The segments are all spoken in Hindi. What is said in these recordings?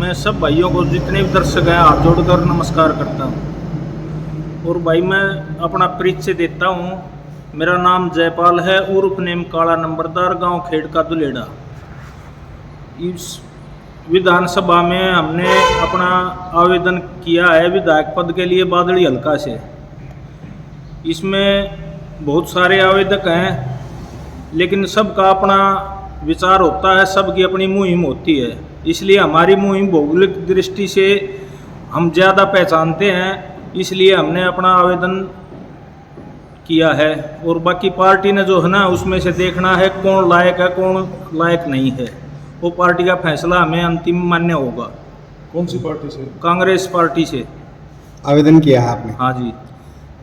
मैं सब भाइयों को जितने भी दर्शक हैं हाथ जोड़कर नमस्कार करता हूँ। और भाई मैं अपना परिचय देता हूँ। मेरा नाम जयपाल है, उर्फ नेम काला नंबरदार, गांव खेड़का दुलेड़ा। इस विधानसभा में हमने अपना आवेदन किया है विधायक पद के लिए बादड़ी हल्का से। इसमें बहुत सारे आवेदक हैं, लेकिन सबका अपना विचार होता है, सबकी अपनी मुहिम होती है। इसलिए हमारी मुहिम भौगोलिक दृष्टि से हम ज़्यादा पहचानते हैं, इसलिए हमने अपना आवेदन किया है। और बाकी पार्टी ने जो है ना, उसमें से देखना है कौन लायक है कौन लायक नहीं है। वो पार्टी का फैसला हमें अंतिम मान्य होगा। कौन सी पार्टी से? कांग्रेस पार्टी से आवेदन किया है आपने? हाँ जी।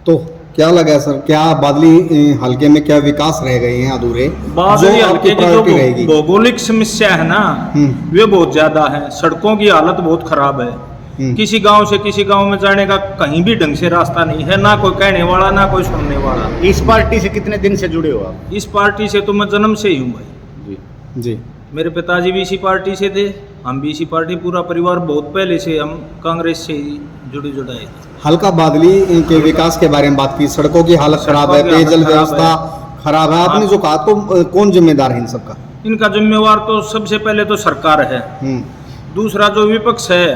तो क्या लगा सर, क्या बादली हल्के में क्या विकास रह गए हैं अधूरे? बादली हल्के की जो रहेगी भौगोलिक समस्या है ना, वे बहुत ज्यादा है। सड़कों की हालत बहुत खराब है। किसी गांव से किसी गांव में जाने का कहीं भी ढंग से रास्ता नहीं है, ना कोई कहने वाला ना कोई सुनने वाला। इस पार्टी से कितने दिन से जुड़े हो आप? इस पार्टी से तो मैं जन्म से ही हूँ भाई जी। मेरे पिताजी भी इसी पार्टी से थे, हम भी इसी पार्टी, पूरा परिवार बहुत पहले से हम कांग्रेस से ही जुड़ाए। हल्का बादली के विकास के बारे में बात की, सड़कों की हालत खराब है, पेयजल व्यवस्था खराब है, आपने जो कहा, तो कौन जिम्मेदार है इन सबका? इनका जिम्मेवार तो सबसे पहले तो सरकार है। दूसरा जो विपक्ष है,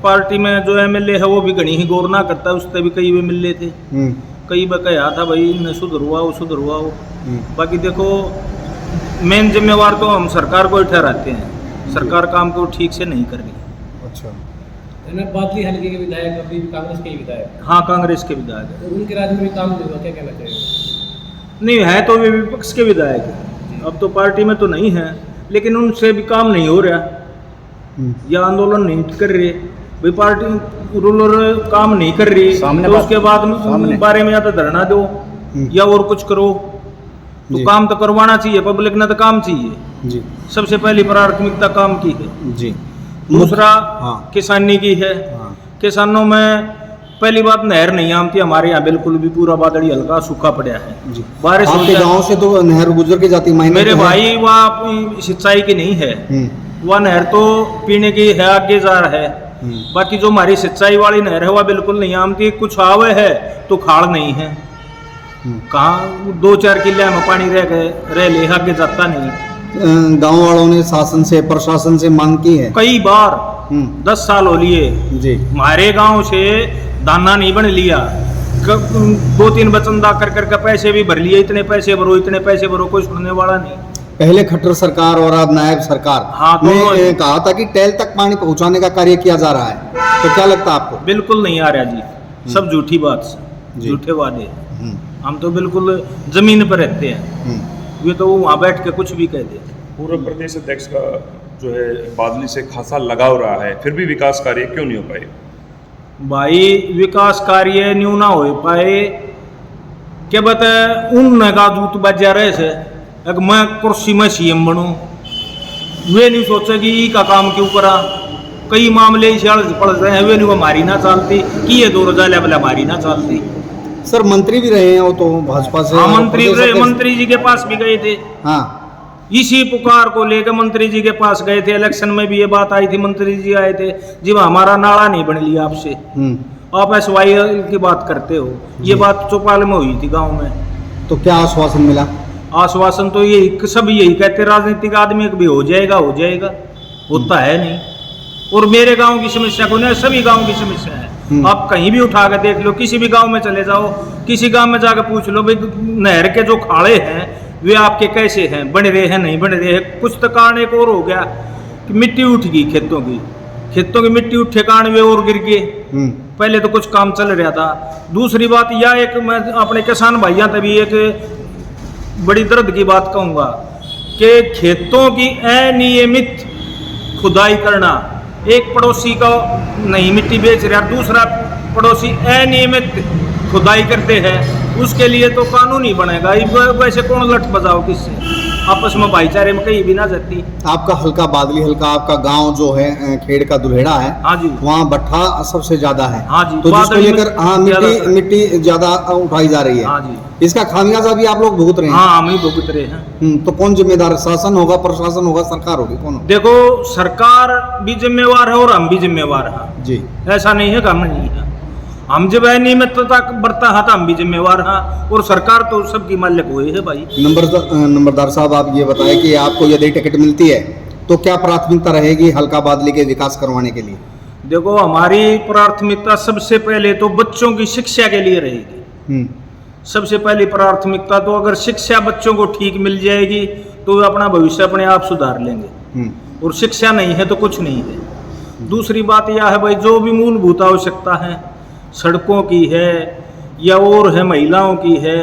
पार्टी में जो एमएलए है वो भी घनी ही गौर ना करता है। उससे भी कई वे मिले थे, कई बार कहा था भाई इन्हें सुधरवाओ। बाकी देखो, मेन जिम्मेवार तो हम सरकार को ही ठहराते हैं। सरकार काम को ठीक से नहीं कर रही। अच्छा, बादली हल्के के विधायक अभी कांग्रेस के विधायक? हाँ, कांग्रेस के विधायक है। तो उनके राज्य में भी काम नहीं हुआ, क्या कहना चाहिए? नहीं है तो वे विपक्ष के विधायक है, अब तो पार्टी में तो नहीं है, लेकिन उनसे भी काम नहीं हो रहा या आंदोलन नहीं कर रहे भाई। पार्टी रूलर काम नहीं कर रही तो उसके बाद बारे में या तो धरना दो या और कुछ करो। तो काम तो करवाना चाहिए, पब्लिक ने तो काम चाहिए जी। सबसे पहली प्राथमिकता काम की है जी। दूसरा हाँ। किसानी की है। हाँ। किसानों में पहली बात नहर नहीं आमती हमारे यहाँ, बिल्कुल भी पूरा बादड़ी हल्का सूखा पड़ा है जी। बारिश आपके गांव से तो नहर गुजर के जाती? मेरे भाई वहाँ सिंचाई की नहीं है, वह नहर तो पीने की है, आगे जा रहा है। बाकी जो हमारी सिंचाई वाली नहर है वह बिल्कुल नहीं आमती। कुछ आवे है तो खाड़ नहीं है, कहाँ 2-4 किले में पानी रह ले, आगे जाता नहीं। गांव वालों ने शासन से, प्रशासन से मांग की है कई बार, 10 साल हो लिए जी। हमारे गांव से दाना नहीं बन लिया, 2-3 वचनदा कर पैसे भी भर लिए, इतने पैसे भरो, कोई सुनने वाला नहीं। पहले खट्टर सरकार और अब नायब सरकार ने कहा था कि टैल तक पानी पहुंचाने का कार्य किया जा रहा है, तो क्या लगता है आपको? बिल्कुल नहीं आ रहा जी, सब झूठी बात, झूठे वादे। हम तो बिल्कुल जमीन पर रहते हैं, ये तो वहाँ बैठ के कुछ भी कह देते। पूर्व प्रदेश अध्यक्ष का जो है बादली से खासा लगाव रहा है, फिर भी विकास कार्य क्यों नहीं हो पाए? भाई विकास कार्य न्यू ना हो पाए क्या बता, उन का जूत बजा रहे से अगर मैं कुर्सी में सीएम बनूं, वे नहीं सोचे कि ई का काम क्यों करा। कई मामले पड़ रहे हैं, वे नहीं हमारी ना चलती कि ये 2000 लेवल हमारी ना चलती। सर मंत्री भी रहे हैं वो तो भाजपा से? हाँ, मंत्री जी के पास भी गए थे। हाँ, इसी पुकार को लेकर मंत्री जी के पास गए थे। इलेक्शन में भी ये बात आई थी, मंत्री जी आए थे जी, हमारा नाला नहीं बन लिया आपसे, आप SY की बात करते हो। ये बात चौपाल में हुई थी गांव में। तो क्या आश्वासन मिला? आश्वासन तो यही, सब यही कहते राजनीतिक आदमी भी हो जाएगा, होता है नहीं। और मेरे गांव की समस्या को नहीं, सभी गांव की समस्या है। आप कहीं भी उठा कर देख लो, किसी भी गांव में चले जाओ, किसी गांव में जाकर पूछ लो भाई नहर के जो खाड़े हैं वे आपके कैसे हैं, बन रहे हैं नहीं बन रहे हैं। कुछ तो कारण एक और हो गया कि मिट्टी उठ गई खेतों की मिट्टी उठे कारण वे और गिर गए। पहले तो कुछ काम चल रहा था। दूसरी बात यह एक, मैं अपने किसान भाइयों तभी एक बड़ी दर्द की बात कहूँगा कि खेतों की अनियमित खुदाई करना, एक पड़ोसी को नहीं मिट्टी बेच रहा, दूसरा पड़ोसी अनियमित खुदाई करते हैं, उसके लिए तो कानून ही बनेगा। वैसे कौन लठ बजाओ किससे? आपस में भाईचारे में कहीं भी ना जाती। आपका हल्का बादली हल्का आपका गांव जो है खेड़ का दुल्हेड़ा है, हाँ जी। वहाँ भट्ठा सबसे ज्यादा है। हाँ जी, तो जिसको बादली में लेकर ज्यादातर। मिट्टी ज्यादा उठाई जा रही है। हाँ जी। इसका खामियाजा भी आप लोग भुगत रहे हैं। हाँ, हम ही भुगत रहे हैं। तो कौन जिम्मेदार, शासन होगा, प्रशासन होगा, सरकार होगी, कौन होगा? देखो, सरकार भी जिम्मेवार है और हम भी जिम्मेवार हैं। जी, ऐसा नहीं है कि हम नहीं है। हम जब अनियमितता बरता है तो हम भी जिम्मेवार हैं, और सरकार तो सबकी मालिक हुई है भाई। नंबरदार साहब, आप ये बताएं कि आपको यदि टिकट मिलती है तो क्या प्राथमिकता रहेगी हल्का बादली के विकास करवाने के लिए? देखो, हमारी प्राथमिकता सबसे पहले तो बच्चों की शिक्षा के लिए रहेगी। सबसे पहली प्राथमिकता तो अगर शिक्षा बच्चों को ठीक मिल जाएगी तो वे अपना भविष्य अपने आप सुधार लेंगे, और शिक्षा नहीं है तो कुछ नहीं है। दूसरी बात यह है भाई, जो भी मूलभूत आवश्यकता है, सड़कों की है या और है, महिलाओं की है,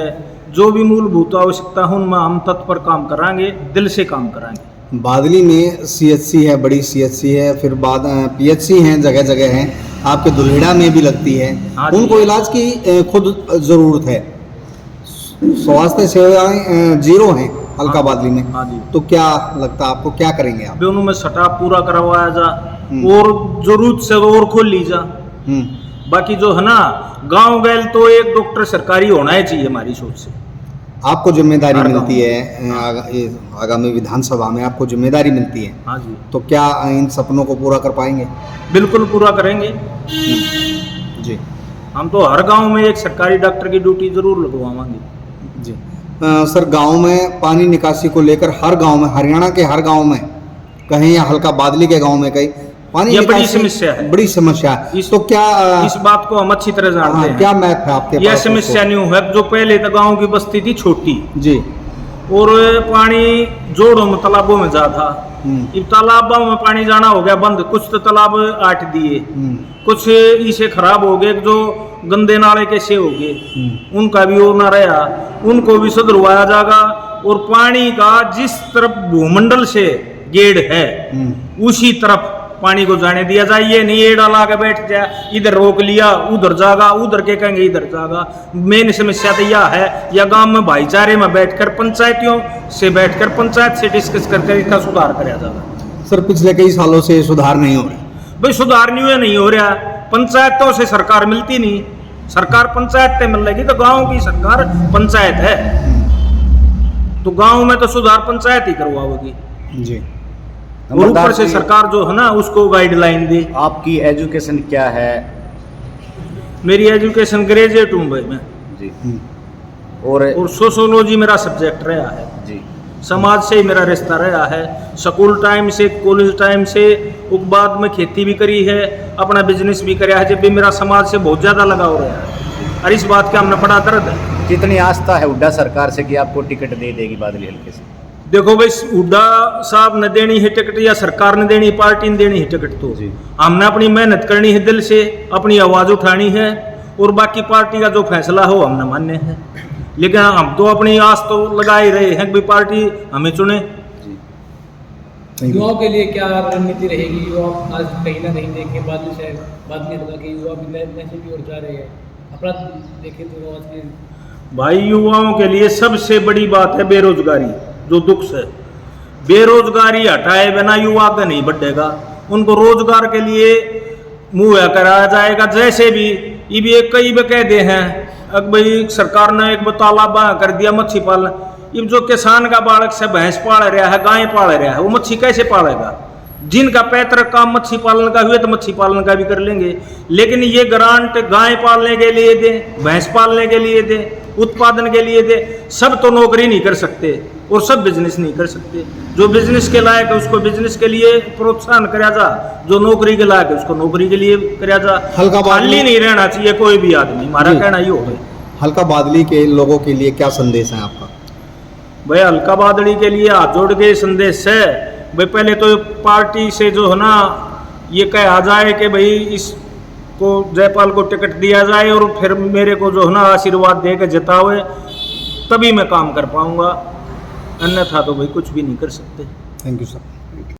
जो भी मूलभूत आवश्यकता है उनमें हम तत्पर काम कराएंगे, दिल से काम कराएंगे। बादली में सीएचसी है, बड़ी सीएचसी है, फिर बाद पीएचसी हैं, जगह जगह हैं, आपके दुल्हेड़ा में भी लगती है। हाँ जी। उनको इलाज की खुद ज़रूरत है, स्वास्थ्य सेवाएं जीरो हैं हल्का बादली में। हाँ जी। तो क्या लगता है आपको, क्या करेंगे आप? दोनों में सटाप पूरा करवाया जा, और जरूरत से और खोल ली जा। बाकी जो है ना, गांव गैल तो एक डॉक्टर सरकारी होना ही चाहिए हमारी सोच से। आपको जिम्मेदारी मिलती है आगामी विधानसभा में, आपको जिम्मेदारी मिलती है। हाँ जी। तो क्या इन सपनों को पूरा कर पाएंगे? बिल्कुल पूरा करेंगे जी हम तो। हर गांव में एक सरकारी डॉक्टर की ड्यूटी जरूर लगवाएंगे जी। सर, गांव में पानी निकासी को लेकर हर गांव में, हरियाणा के हर गांव में कहीं या हल्का बादली के गांव में कहीं पानी ये बड़ी निकासी समस्या है। बड़ी समस्या है। तो क्या इस बात को हम अच्छी तरह जानते हैं। क्या मैथ है आपके यह पास? समस्या नहीं है। जो पहले तो गांव की बस्ती थी छोटी, जी, और पानी जोड़ों में तालाबों में जा था। अब तालाबों में पानी जाना हो गया बंद। कुछ तो तालाब आट दिए, कुछ इसे खराब हो गए, जो गंदे नाले कैसे हो गए उनका भी वो ना रहा, उनको भी सुधरवाया जाएगा। और पानी का जिस तरफ भूमंडल से गेड़ है उसी तरफ पानी को जाने दिया जाए। ये नहीं एड़ा ला के बैठ जाए, इधर रोक लिया उधर जागा, उधर के कहेंगे इधर जागा। मेन समस्या तो यह है, या गांव में भाईचारे में बैठकर पंचायतियों से बैठकर पंचायत से डिस्कस करके इसका सुधार कराया जाएगा। सर, पिछले कई सालों से सुधार नहीं हो रहा। भाई सुधार नहीं हो रहा। पंचायतों से सरकार मिलती नहीं, सरकार पंचायत से मिल रही तो गाँव की सरकार पंचायत है, तो गाँव में तो सुधार पंचायत ही करवाओगी जी। और ऊपर से सरकार जो है ना उसको गाइडलाइन दे। आपकी एजुकेशन क्या है? मेरी एजुकेशन ग्रेजुएट हूँ भाई मैं जी। और सोशोलॉजी मेरा सब्जेक्ट रहा है जी। समाज से ही मेरा रिश्ता रहा है। स्कूल टाइम से, कॉलेज टाइम से, उसके बाद में खेती भी करी है, अपना बिजनेस भी कराया है। जब भी मेरा समाज से बहुत ज़्यादा लगाव रहा है, और इस बात का हमने बड़ा दर्द है। कितनी आस्था है हुड्डा सरकार से कि आपको टिकट दे देगी बादली हल्के से? देखो भाई, हुड्डा साहब ने देनी है टिकट या सरकार ने देनी, पार्टी ने देनी है टिकट, तो हमने अपनी मेहनत करनी है, दिल से अपनी आवाज़ उठानी है, और बाकी पार्टी का जो फैसला हो हमने मानने हैं। लेकिन हम तो अपनी आस तो लगा ही रहे हैं कि पार्टी हमें चुने। युवाओं के लिए क्या रणनीति रहेगी? युवा आज कहीं ना कहीं देखें बादली हल्का के युवा भी नशे की ओर जा रहे हैं, अपराध देखें तो आज के भाई युवाओं के लिए सबसे बड़ी बात है बेरोजगारी, जो दुख से। बेरोजगारी हटाए बिना युवा आगे नहीं बढ़ेगा। उनको रोजगार के लिए मुहैया कराया जाएगा। जैसे भी ये भी एक कई कह दे हैं, अब भाई सरकार ने एक तालाब कर दिया मच्छी पालन। ये जो किसान का बालक से भैंस पाल रहा है, गाय पाल रहा है, वो मच्छी कैसे पालेगा? जिनका पैतृक काम मच्छी पालन का हुए तो मच्छी पालन का भी कर लेंगे, लेकिन ये ग्रांट गाय पालने के लिए दे, भैंस पालने के लिए दे, उत्पादन के लिए दे। सब तो नौकरी नहीं कर सकते और सब बिजनेस नहीं कर सकते। जो बिजनेस के लायक है उसको बिजनेस के लिए प्रोत्साहन कराया जा, जो नौकरी के लायक है उसको नौकरी के लिए कराया जा। खाली नहीं रहना चाहिए कोई भी आदमी, हमारा कहना ये हो। हल्का बादली के लोगों के लिए क्या संदेश है आपका? भाई हल्का बादली के लिए हाथ जोड़ के संदेश है, भाई पहले तो पार्टी से जो है ना ये कहा जाए कि भाई इसको जयपाल को टिकट दिया जाए, और फिर मेरे को जो है ना आशीर्वाद दे के जितावे, तभी मैं काम कर पाऊंगा। अन्यथा तो भाई कुछ भी नहीं कर सकते। Thank you sir.